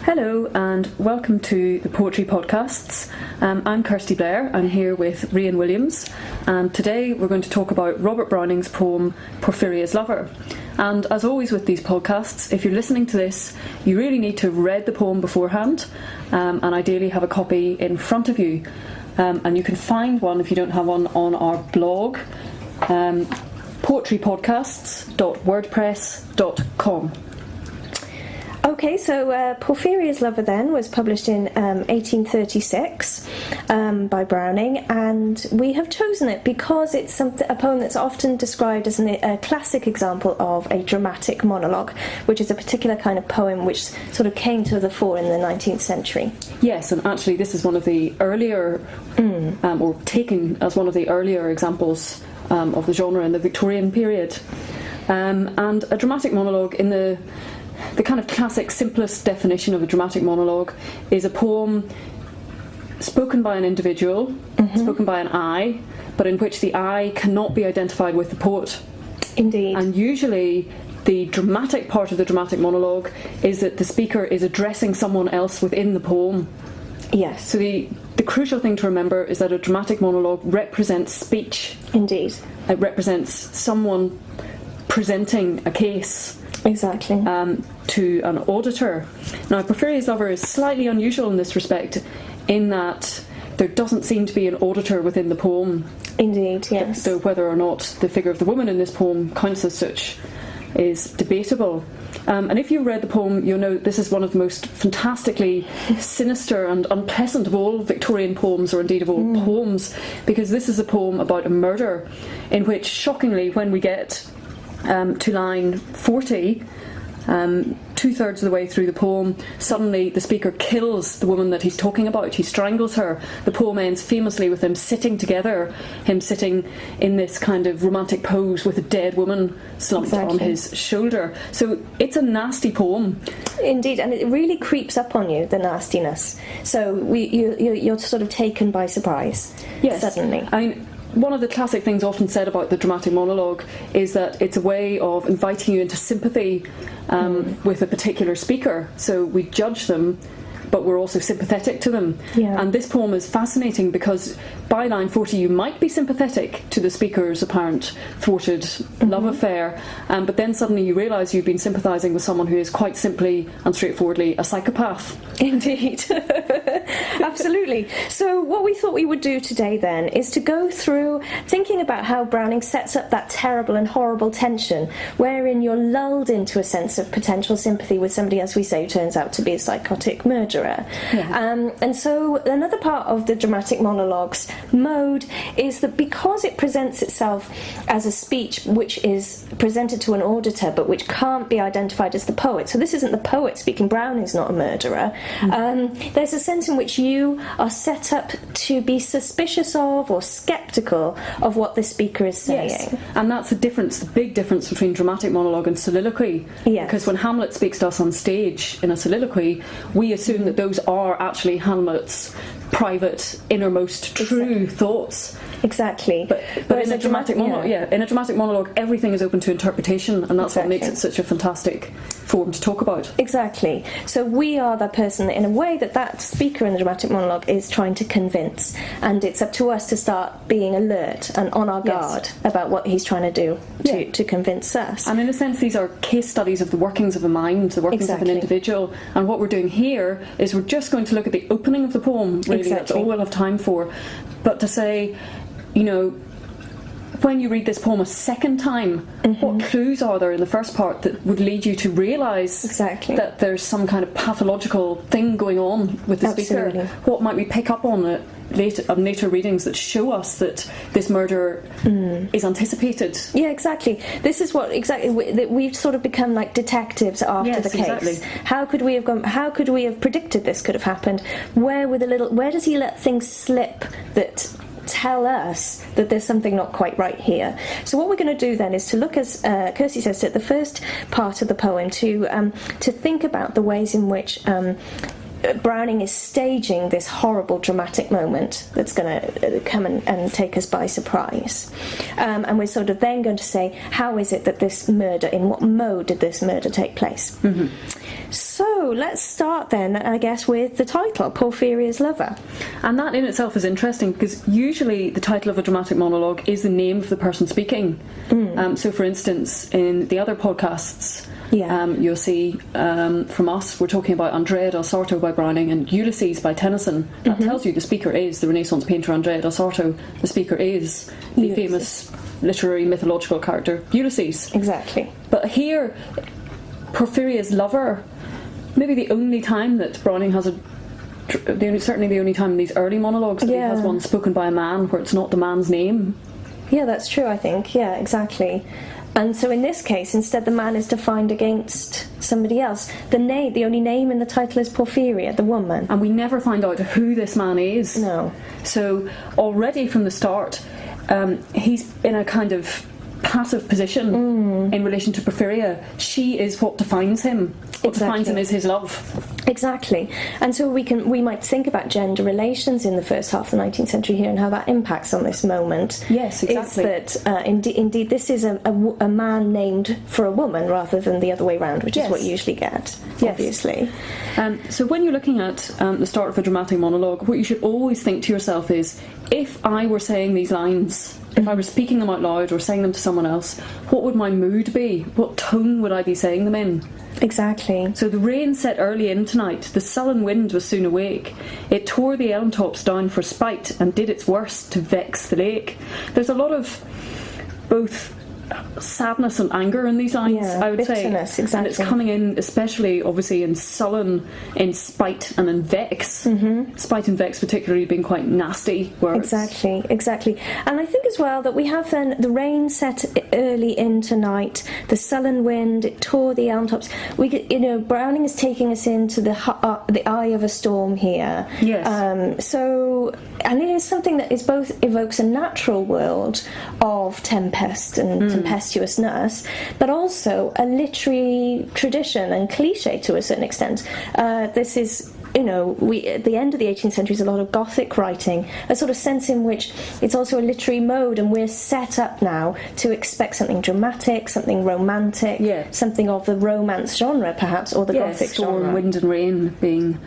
Hello and welcome to the Poetry Podcasts. I'm Kirstie Blair. I'm here with Rhian Williams, and today we're going to talk about Robert Browning's poem Porphyria's Lover. And as always with these podcasts, if you're listening to this, you really need to have read the poem beforehand, and ideally have a copy in front of you. And you can find one, if you don't have one, on our blog, poetrypodcasts.wordpress.com. Okay, so Porphyria's Lover then was published in 1836 by Browning, and we have chosen it because it's a poem that's often described as a classic example of a dramatic monologue, which is a particular kind of poem which sort of came to the fore in the 19th century. Yes, and actually this is one of the earlier, or taken as one of the earlier examples of the genre in the Victorian period. And a dramatic monologue, in the kind of classic, simplest definition of a dramatic monologue, is a poem spoken by an individual, spoken by an I, but in which the I cannot be identified with the poet. Indeed. And usually the dramatic part of the dramatic monologue is that the speaker is addressing someone else within the poem. Yes. So the crucial thing to remember is that a dramatic monologue represents speech. Indeed. It represents someone presenting a case. Exactly. To an auditor. Now, Porphyria's Lover is slightly unusual in this respect, in that there doesn't seem to be an auditor within the poem. Indeed, yes. So whether or not the figure of the woman in this poem counts as such is debatable. And if you've read the poem, you'll know this is one of the most fantastically sinister and unpleasant of all Victorian poems, or indeed of all poems, because this is a poem about a murder, in which, shockingly, when we get to line 40, two-thirds of the way through the poem, suddenly the speaker kills the woman that he's talking about. He strangles her. The poem ends famously with them sitting together, him sitting in this kind of romantic pose with a dead woman slumped on his shoulder. So it's a nasty poem. Indeed, and it really creeps up on you, the nastiness. So you're sort of taken by surprise. Yes. Suddenly. I mean, one of the classic things often said about the dramatic monologue is that it's a way of inviting you into sympathy with a particular speaker. So we judge them, but we're also sympathetic to them. Yeah. And this poem is fascinating because by line 40 you might be sympathetic to the speaker's apparent thwarted love affair, but then suddenly you realise you've been sympathising with someone who is quite simply and straightforwardly a psychopath. Indeed. Absolutely. So what we thought we would do today then is to go through thinking about how Browning sets up that terrible and horrible tension wherein you're lulled into a sense of potential sympathy with somebody, as we say, who turns out to be a psychotic murderer. Yeah. And so another part of the dramatic monologue's mode is that because it presents itself as a speech which is presented to an auditor but which can't be identified as the poet, so this isn't the poet speaking, Browning's not a murderer, there's a sense in which you are set up to be suspicious of or sceptical of what the speaker is saying. Yes. And that's the difference, the big difference between dramatic monologue and soliloquy. Yes. Because when Hamlet speaks to us on stage in a soliloquy, we assume that those are actually Hamlet's private, innermost, true thoughts. Exactly. But in a dramatic monologue, in a dramatic monologue, everything is open to interpretation, and that's what makes it such a fantastic form to talk about. Exactly. So we are the person, in a way, that speaker in the dramatic monologue is trying to convince, and it's up to us to start being alert and on our guard about what he's trying to do to convince us. And in a sense, these are case studies of the workings of a mind, the workings of an individual, and what we're doing here is we're just going to look at the opening of the poem, really. That's all we'll have time for. But to say, you know, when you read this poem a second time, what clues are there in the first part that would lead you to realise that there's some kind of pathological thing going on with the speaker? What might we pick up on later readings that show us that this murder is anticipated? Yeah, exactly. This is what we've sort of become like detectives after the case. Exactly. How could we have predicted this could have happened? Where does he let things slip that tell us that there's something not quite right here? So what we're going to do then is to look, as Kirstie says, at the first part of the poem, to think about the ways in which Browning is staging this horrible dramatic moment that's going to come and take us by surprise. And we're sort of then going to say, how is it that this murder, in what mode did this murder take place? So So let's start then, I guess, with the title, Porphyria's Lover. And that in itself is interesting, because usually the title of a dramatic monologue is the name of the person speaking. So for instance, in the other podcasts, you'll see from us, we're talking about Andrea del Sarto by Browning and Ulysses by Tennyson. That tells you the speaker is the Renaissance painter Andrea del Sarto. The speaker is the famous literary mythological character Ulysses. Exactly. But here, Porphyria's lover, maybe the only time that Browning has certainly the only time in these early monologues that he has one spoken by a man where it's not the man's name. Yeah, that's true, I think. Yeah, exactly. And so in this case, instead the man is defined against somebody else. The only name in the title is Porphyria, the woman. And we never find out who this man is. No. So already from the start, he's in a kind of passive position in relation to Porphyria. She is what defines him. What defines him is his love. Exactly. And so we might think about gender relations in the first half of the 19th century here and how that impacts on this moment. Yes, exactly. Is that indeed this is a man named for a woman rather than the other way around, which is what you usually get, obviously. So when you're looking at the start of a dramatic monologue, what you should always think to yourself is, if I were saying these lines, if I were speaking them out loud or saying them to someone else, what would my mood be? What tone would I be saying them in? Exactly. So the rain set early in tonight, the sullen wind was soon awake. It tore the elm tops down for spite and did its worst to vex the lake. There's a lot of both sadness and anger in these lines, I would bitterness, say. exactly. And it's coming in, especially, obviously, in sullen, in spite and in vex. Spite and vex particularly being quite nasty words. Exactly. And I think as well that we have then the rain set early in tonight, the sullen wind, it tore the elm tops. Browning is taking us into the eye of a storm here. Yes. And it is something that is both evokes a natural world of tempest and tempestuousness, but also a literary tradition and cliche to a certain extent. This is, at the end of the 18th century, there's a lot of Gothic writing, a sort of sense in which it's also a literary mode, and we're set up now to expect something dramatic, something romantic, something of the romance genre, perhaps, or the Gothic storm, genre. wind and rain being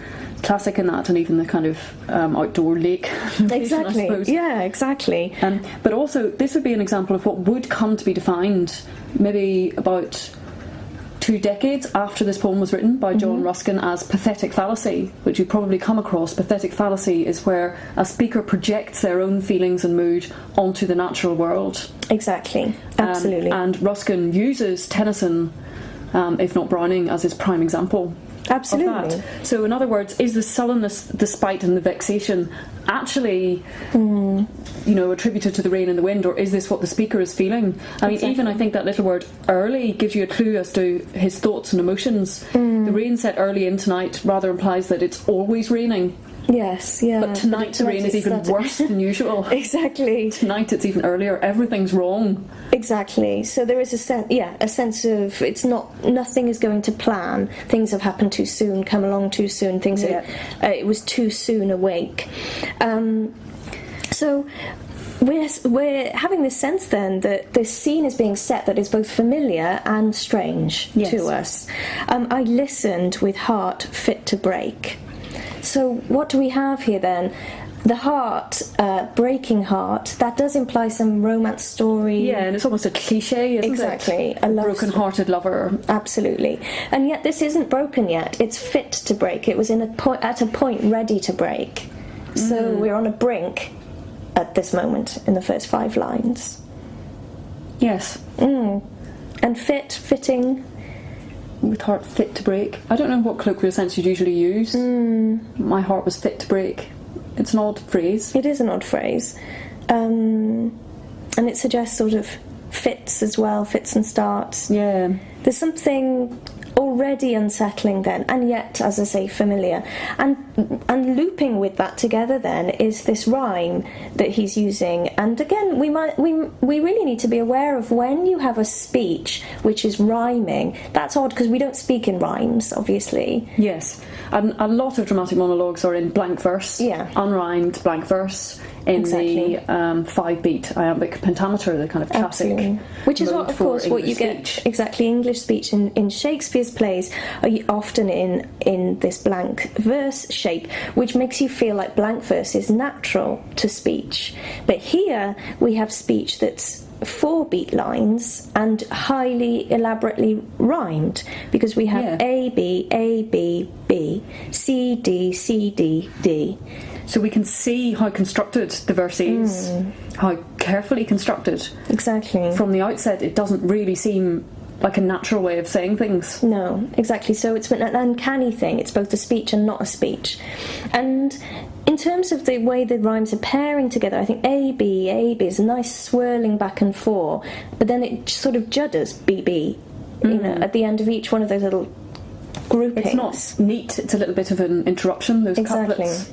classic in that, and even the kind of outdoor lake version, I suppose. Yeah, exactly. But also, this would be an example of what would come to be defined maybe about 2 decades after this poem was written by John Ruskin as pathetic fallacy, which you probably come across. Pathetic fallacy is where a speaker projects their own feelings and mood onto the natural world. Exactly, absolutely. And Ruskin uses Tennyson, if not Browning, as his prime example. Absolutely. Of that. So in other words, is the sullenness, the spite and the vexation actually attributed to the rain and the wind, or is this what the speaker is feeling? I mean, even I think that little word early gives you a clue as to his thoughts and emotions. The rain set early in tonight rather implies that it's always raining. Yes, yeah. But tonight the rain is even worse than usual. Exactly. Tonight it's even earlier. Everything's wrong. Exactly. So there is a sense of nothing is going to plan. Things have happened too soon, come along too soon. It was too soon awake. So we're having this sense then that this scene is being set that is both familiar and strange to us. I listened with heart fit to break. So what do we have here then? The heart, breaking heart, that does imply some romance story. Yeah, and it's almost a cliche, isn't it? Exactly. A broken-hearted lover. Absolutely. And yet this isn't broken yet. It's fit to break. It was at a point ready to break. So we're on a brink at this moment in the first 5 lines. Yes. And fitting... With heart fit to break. I don't know what colloquial sense you'd usually use. My heart was fit to break. It's an odd phrase. It is an odd phrase. And it suggests sort of fits as well, fits and starts. Yeah. There's something already unsettling then, and yet, as I say, familiar. And looping with that together then is this rhyme that he's using. And again, we really need to be aware of when you have a speech which is rhyming. That's odd because we don't speak in rhymes, obviously. Yes. And a lot of dramatic monologues are in blank verse. Yeah. Unrhymed blank verse. in the 5-beat iambic pentameter, the kind of classic. Absolutely. Which is mode what, of course, what you speech. get exactly. English speech in Shakespeare's plays are often in this blank verse shape, which makes you feel like blank verse is natural to speech. But here we have speech that's 4-beat lines and highly elaborately rhymed, because we have A, B, A, B, B, C, D, C, D, D. So we can see how constructed the verse is, how carefully constructed. Exactly. From the outset, it doesn't really seem like a natural way of saying things. No, exactly. So it's an uncanny thing. It's both a speech and not a speech. And in terms of the way the rhymes are pairing together, I think A, B is a nice swirling back and forth, but then it sort of judders B, B, you know, at the end of each one of those little groupings. It's not neat, it's a little bit of an interruption, those couplets.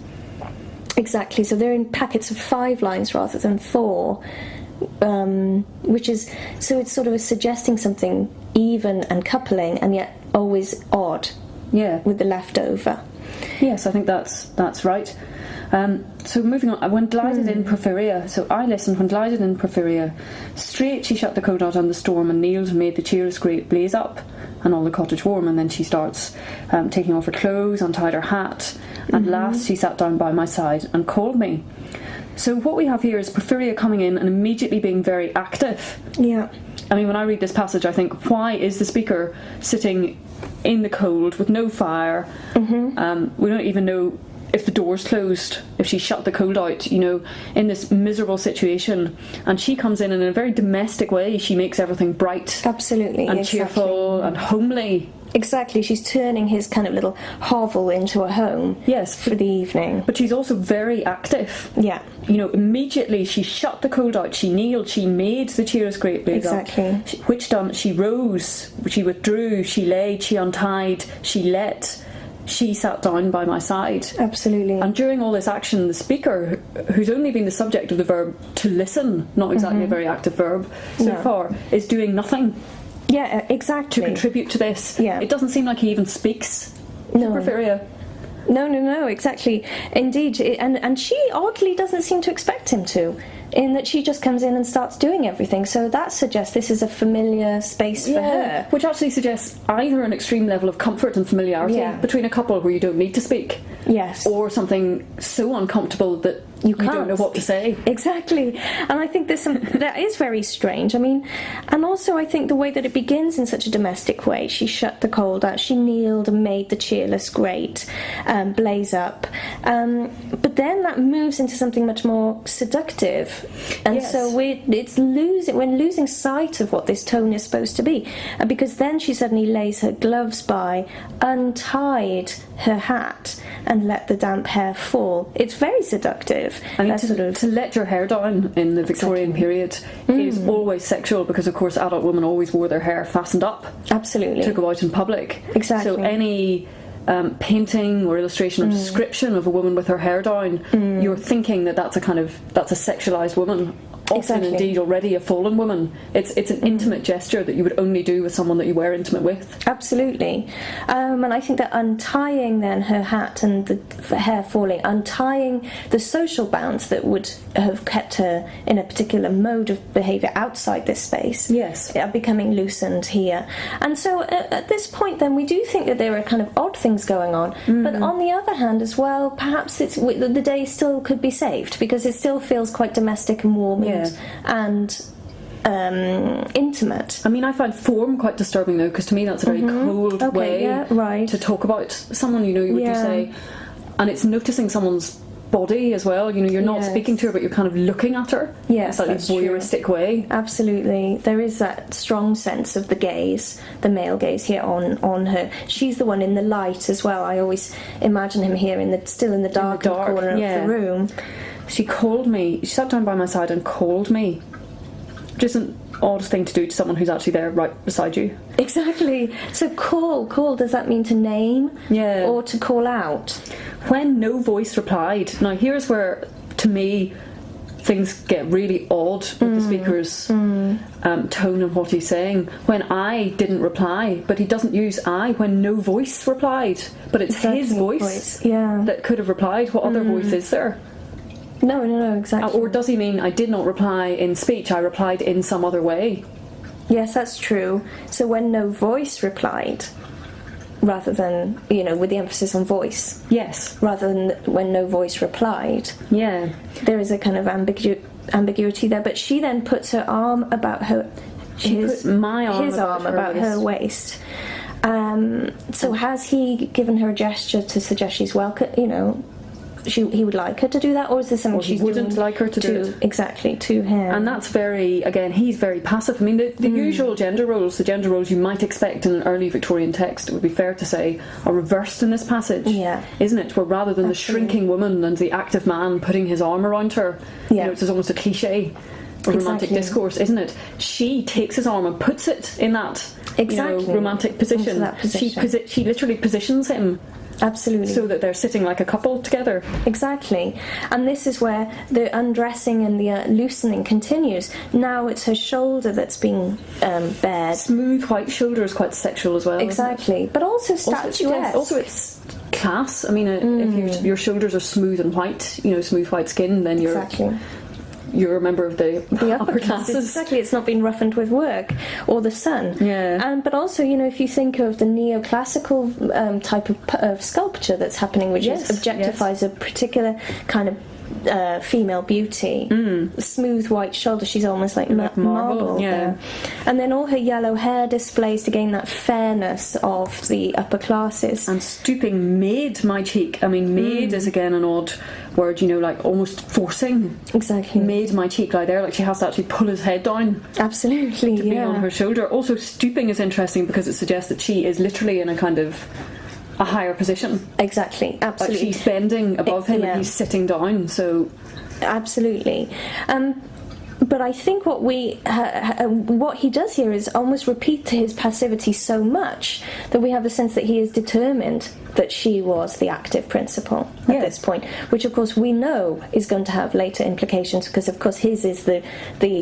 Exactly, so they're in packets of 5 lines rather than 4, which is, so it's sort of suggesting something even and coupling, and yet always odd. With the leftover. Yes, I think that's right. So moving on, when glided in Porphyria, so I listened, when glided in Porphyria, straight she shut the coat out on the storm and kneeled and made the cheerless grate blaze up and all the cottage warm. And then she starts taking off her clothes, untied her hat, and last she sat down by my side and called me. So what we have here is Porphyria coming in and immediately being very active. Yeah. I mean, when I read this passage, I think, why is the speaker sitting in the cold with no fire? We don't even know if the door's closed, if she shut the cold out, you know, in this miserable situation. And she comes in a very domestic way. She makes everything bright. Absolutely. And cheerful and homely. Exactly, she's turning his kind of little hovel into a home. Yes, for the evening. But she's also very active. Yeah. You know, immediately she shut the cold out, she kneeled, she made the cheerless grate blaze up. Which done, she rose, she withdrew, she laid, she untied, she let, she sat down by my side. Absolutely. And during all this action, the speaker, who's only been the subject of the verb to listen, not exactly a very active verb so far, is doing nothing. Yeah, exactly. To contribute to this. Yeah. It doesn't seem like he even speaks to Porphyria. No, exactly. Indeed. And she oddly doesn't seem to expect him to, in that she just comes in and starts doing everything. So that suggests this is a familiar space for her. Which actually suggests either an extreme level of comfort and familiarity between a couple where you don't need to speak. Yes. Or something so uncomfortable that you don't know what to say. Exactly. And I think that is very strange. I mean, and also I think the way that it begins in such a domestic way, she shut the cold out, she kneeled and made the cheerless grate blaze up. But then that moves into something much more seductive. And so we're losing sight of what this tone is supposed to be. Because then she suddenly lays her gloves by, untied her hat, and let the damp hair fall. It's very seductive. I mean, to let your hair down in the Victorian period is always sexual, because of course adult women always wore their hair fastened up. Absolutely. To go out in public. Exactly. So any painting or illustration or description of a woman with her hair down, you're thinking that's a sexualized woman. Often indeed already a fallen woman. It's an intimate gesture that you would only do with someone that you were intimate with. Absolutely. And I think that untying then her hat and the hair falling, untying the social bounds that would have kept her in a particular mode of behaviour outside this space, are becoming loosened here. And so at this point then we do think that there are kind of odd things going on, but on the other hand as well, perhaps the day still could be saved, because it still feels quite domestic and warm and intimate. I mean, I find form quite disturbing though, because to me that's a very cold way to talk about someone, you know, would you say, and it's noticing someone's body as well, you know, you're not speaking to her but you're kind of looking at her in a slightly voyeuristic way. Absolutely. There is that strong sense of the gaze, the male gaze here on her. She's the one in the light as well. I always imagine him here still in the dark corner of the room. She called me, she sat down by my side and called me. Just an odd thing to do to someone who's actually there right beside you. Exactly. So call, does that mean to name? Yeah. Or to call out? When no voice replied. Now here's where, to me, things get really odd with the speaker's tone and what he's saying. When I didn't reply, but he doesn't use I when no voice replied. But it's his voice that could have replied. What other voice is there? No, exactly. Or does he mean I did not reply in speech, I replied in some other way? Yes, that's true. So when no voice replied, rather than, with the emphasis on voice. Yes. Rather than when no voice replied. Yeah. There is a kind of ambiguity there. But she then puts her arm about his arm about her waist. So has he given her a gesture to suggest she's welcome, he would like her to do that, or is this something she wouldn't like her to do? Exactly, to him. And that's he's very passive. I mean, the usual gender roles, the gender roles you might expect in an early Victorian text, it would be fair to say, are reversed in this passage. Yeah. Isn't it? Where rather than the shrinking woman and the active man putting his arm around her, it's almost a cliche of romantic discourse, isn't it? She takes his arm and puts it in that romantic position. That position. She literally positions him. Absolutely. So that they're sitting like a couple together. Exactly. And this is where the undressing and the loosening continues. Now it's her shoulder that's being bared. Smooth white shoulder is quite sexual as well. Exactly. But also statuesque. Also it's class. I mean, if your shoulders are smooth and white, smooth white skin, then you're a member of the upper classes. Exactly, it's not been roughened with work or the sun. Yeah. But also, if you think of the neoclassical type of sculpture that's happening, which objectifies a particular kind of female beauty, smooth white shoulder, she's almost like marble there. And then all her yellow hair displays to gain that fairness of the upper classes. And stooping made my cheek. I mean, made is again an odd word, like almost forcing. Exactly. Made my cheek lie there, like she has to actually pull his head down. Absolutely, to be on her shoulder. Also, stooping is interesting because it suggests that she is literally in a kind of a higher position. Exactly, absolutely. Like she's bending above him and he's sitting down, so... Absolutely. But I think what he does here is almost repeat his passivity so much that we have a sense that he is determined that she was the active principal at this point, which of course we know is going to have later implications because of course his is the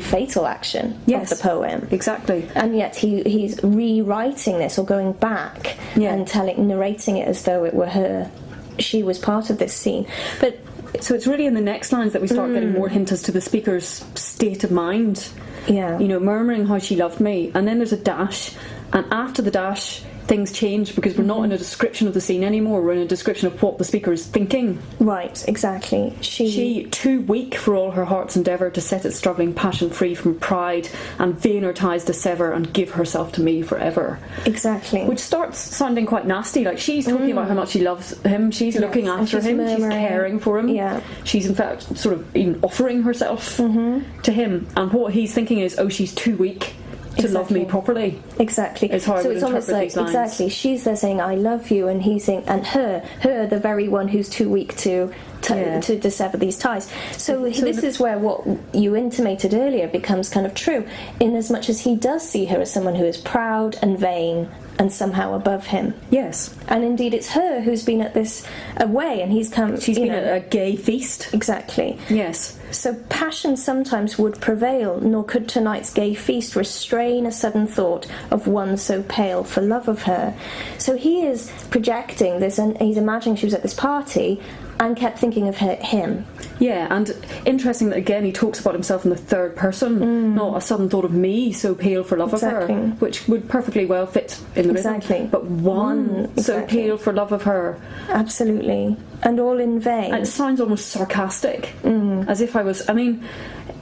fatal action of the poem. Exactly. And yet he's rewriting this or going back and narrating it as though it were her. She was part of this scene. But so it's really in the next lines that we start getting more hint as to the speaker's state of mind. Yeah. Murmuring how she loved me. And then there's a dash. And after the dash, things change because we're not in a description of the scene anymore. We're in a description of what the speaker is thinking. Right, exactly. She too weak for all her heart's endeavour to set its struggling passion free from pride and vainer ties to sever and give herself to me forever. Exactly. Which starts sounding quite nasty. Like she's talking about how much she loves him. She's looking after him. She's caring for him. Yeah. She's in fact sort of even offering herself to him. And what he's thinking is, oh, she's too weak to love me properly. Exactly. It's how I would almost like these lines. exactly. She's there saying I love you, and he's saying, and her, the very one who's too weak to dissever these ties. So this is where what you intimated earlier becomes kind of true, in as much as he does see her as someone who is proud and vain and somehow above him. Yes. And indeed it's her who's been at this away, and he's come. She's been at a gay feast. Exactly. Yes. So passion sometimes would prevail, nor could tonight's gay feast restrain a sudden thought of one so pale for love of her. So he is projecting this, and he's imagining she was at this party and kept thinking of him. Yeah, and interesting that again he talks about himself in the third person, not a sudden thought of me so pale for love of her, which would perfectly well fit in the rhythm. But one so pale for love of her. Absolutely. And all in vain. And it sounds almost sarcastic, as if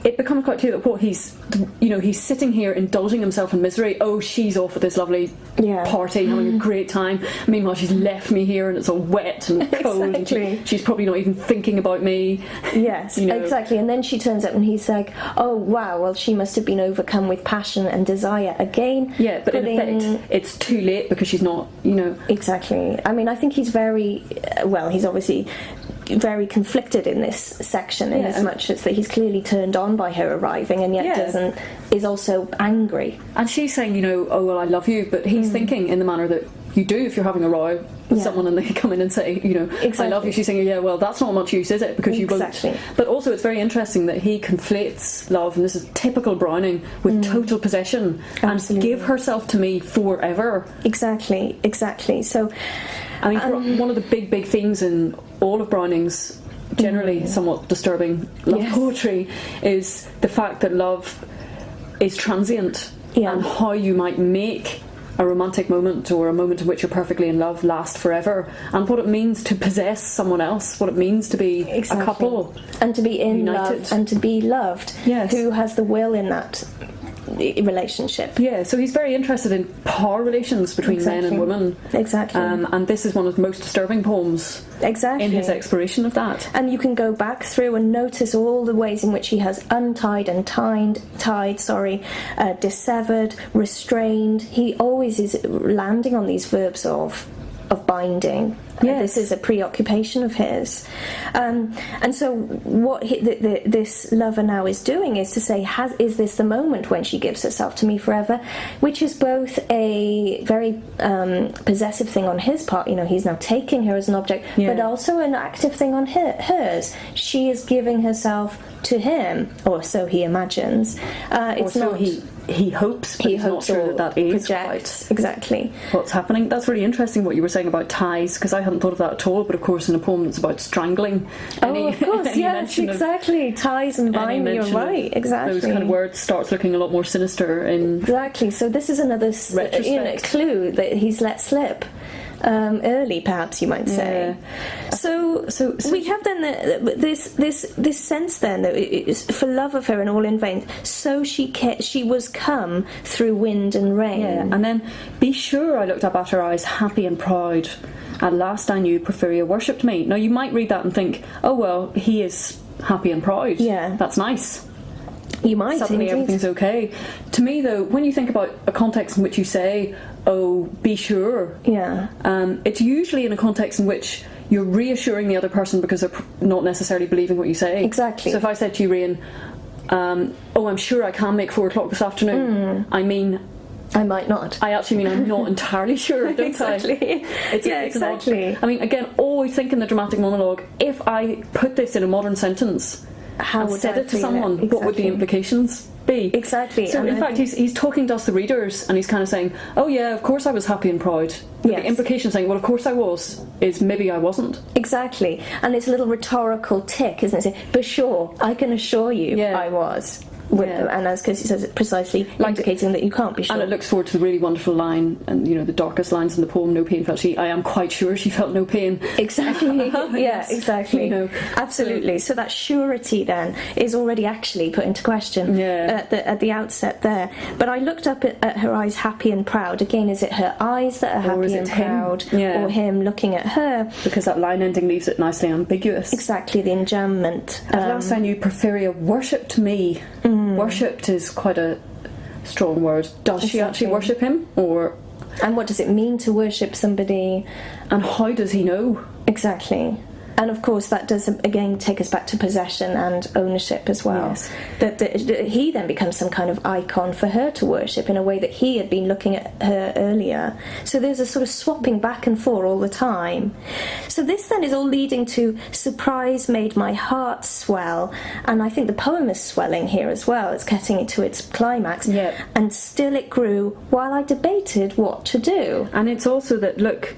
it becomes quite clear that what he's sitting here indulging himself in misery. Oh, she's off at this lovely party, having a great time. Meanwhile, she's left me here and it's all wet and cold. Exactly. And she's probably not even thinking about me. Yes, exactly. And then she turns up and he's like, oh, wow, well, she must have been overcome with passion and desire again. Yeah, but in effect, it's too late because she's not, Exactly. I mean, I think he's he's obviously very conflicted in this section in as much as that he's clearly turned on by her arriving and yet is also angry. And she's saying, oh, well, I love you, but he's thinking in the manner that you do if you're having a row with someone and they come in and say, I love you. She's saying, yeah, well, that's not much use, is it? Because you won't. But also it's very interesting that he conflates love, and this is typical Browning, with total possession. Absolutely. And give herself to me forever. Exactly. So one of the big themes in all of Browning's generally somewhat disturbing love poetry, is the fact that love is transient, and how you might make a romantic moment or a moment in which you're perfectly in love last forever, and what it means to possess someone else, what it means to be a couple and to be in united. love and to be loved. Yes. Who has the will in that relationship? Yeah, so he's very interested in power relations between men and women. Exactly. And this is one of the most disturbing poems in his exploration of that. And you can go back through and notice all the ways in which he has untied and dissevered, restrained. He always is landing on these verbs of binding. Yes. This is a preoccupation of his. And so what this lover now is doing is to say, is this the moment when she gives herself to me forever? Which is both a very possessive thing on his part, he's now taking her as an object, but also an active thing on hers. She is giving herself to him, or so he imagines. It's so not... He hopes, but he's not sure that is projects, quite exactly what's happening. That's really interesting what you were saying about ties, because I hadn't thought of that at all, but of course in a poem that's about strangling, of course, yes, exactly, ties and binding, you're right, exactly. Those kind of words starts looking a lot more sinister in exactly. So this is another clue that he's let slip. Early, perhaps you might say. So we have then this sense then that it is for love of her and all in vain. So she was come through wind and rain. Yeah, and then be sure I looked up at her eyes, happy and proud. At last I knew Porphyria worshipped me. Now you might read that and think, oh well, he is happy and proud. Yeah, that's nice. You might suddenly indeed. Everything's okay. To me though, when you think about a context in which you say, oh, be sure, it's usually in a context in which you're reassuring the other person because they're not necessarily believing what you say. Exactly. So if I said to you, Rhian, oh, I'm sure I can make 4 o'clock this afternoon, I mean, I might not. I actually mean I'm not entirely sure, don't exactly. I? Exactly. I mean, again, always think in the dramatic monologue, if I put this in a modern sentence and said it to someone, what would the implications be? Exactly. So in fact he's talking to us, the readers, and he's kind of saying, oh yeah, of course I was happy and proud. But the implication saying, well, of course I was, is maybe I wasn't. Exactly. And it's a little rhetorical tick, isn't it? But sure, I can assure you I was. And as Kirstie says, it precisely indicating that you can't be sure. And it looks forward to the really wonderful line, and the darkest lines in the poem, no pain felt she, I am quite sure she felt no pain. Exactly. Exactly. Absolutely. So that surety then is already actually put into question at the outset there. But I looked up at her eyes, happy and proud. Again, is it her eyes that are happy and proud, or him looking at her? Because that line ending leaves it nicely ambiguous. Exactly, the enjambment. At last I knew Porphyria worshipped me. Worshipped is quite a strong word. Does she actually worship him? And what does it mean to worship somebody? And how does he know? Exactly. And of course that does again take us back to possession and ownership as well. Yes. That he then becomes some kind of icon for her to worship in a way that he had been looking at her earlier. So there's a sort of swapping back and forth all the time. So this then is all leading to surprise made my heart swell, and I think the poem is swelling here as well. It's getting to its climax. Yep. And still it grew while I debated what to do. And it's also that, look,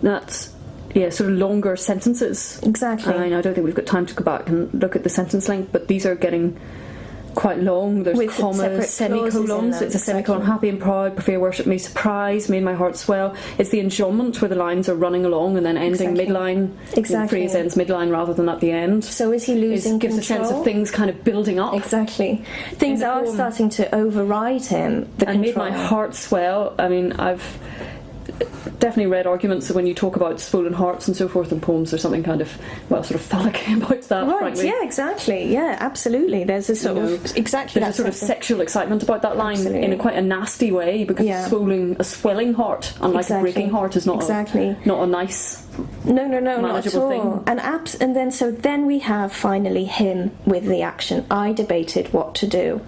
that's sort of longer sentences. Exactly. I don't think we've got time to go back and look at the sentence length, but these are getting quite long. There's with commas, semicolons. It's a semicolon, happy and proud, Porphyria worshipped me, surprise, made my heart swell. It's the enjambment where the lines are running along and then ending midline. Exactly. The phrase ends midline rather than at the end. So is he losing control? Gives a sense of things kind of building up. Exactly. Things are starting to override him. And made my heart swell. I mean, I've definitely read arguments that when you talk about swollen hearts and so forth in poems, there's something kind of, sort of phallic about that, right, frankly. Yeah, exactly. Yeah, absolutely. There's a sort of... Exactly. There's a sort of sexual excitement about that line in quite a nasty way, because a swelling heart, unlike a breaking heart, is not a nice... No, not at all. Thing. And then we have finally him with the action. I debated what to do.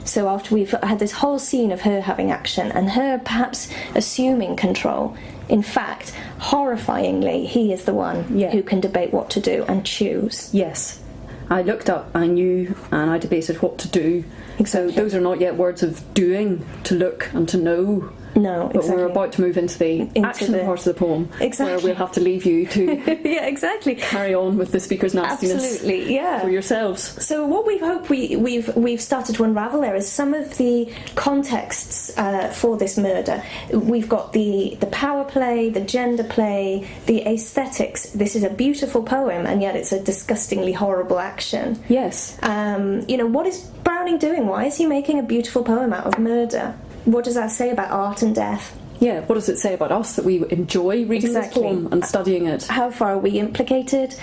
So after we've had this whole scene of her having action and her perhaps assuming control, in fact, horrifyingly, he is the one who can debate what to do and choose. Yes. I looked up, I knew, and I debated what to do. Exactly. So those are not yet words of doing, to look and to know. No, But exactly. we're about to move into the action part of the poem, Exactly. where we'll have to leave you to Yeah, exactly. carry on with the speaker's nastiness. Absolutely, yeah. For yourselves. So what we hope we've started to unravel there is some of the contexts for this murder. We've got the power play, the gender play, the aesthetics. This is a beautiful poem, and yet it's a disgustingly horrible action. Yes. What is Browning doing? Why is he making a beautiful poem out of murder? What does that say about art and death? Yeah, what does it say about us that we enjoy reading this poem and studying it? How far are we implicated?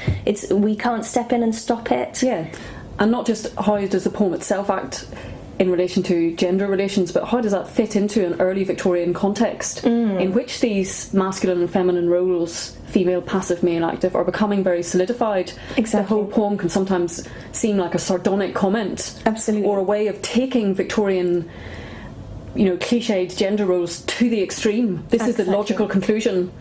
We can't step in and stop it. Yeah, and not just how does the poem itself act in relation to gender relations, but how does that fit into an early Victorian context in which these masculine and feminine roles, female passive, male active, are becoming very solidified. Exactly. The whole poem can sometimes seem like a sardonic comment. Absolutely. Or a way of taking Victorian, cliched gender roles to the extreme. This is the logical conclusion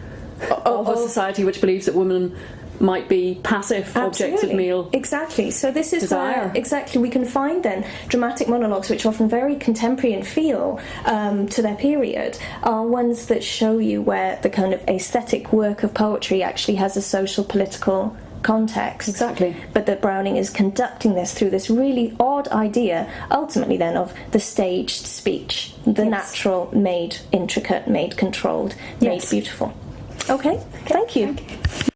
of a society which believes that women might be passive objects of male exactly. So this is desire. Where we can find then dramatic monologues, which are often very contemporary in feel to their period, are ones that show you where the kind of aesthetic work of poetry actually has a social political context. Exactly. But that Browning is conducting this through this really odd idea, ultimately then, of the staged speech, the natural, made intricate, made controlled, made beautiful. Okay, thank you.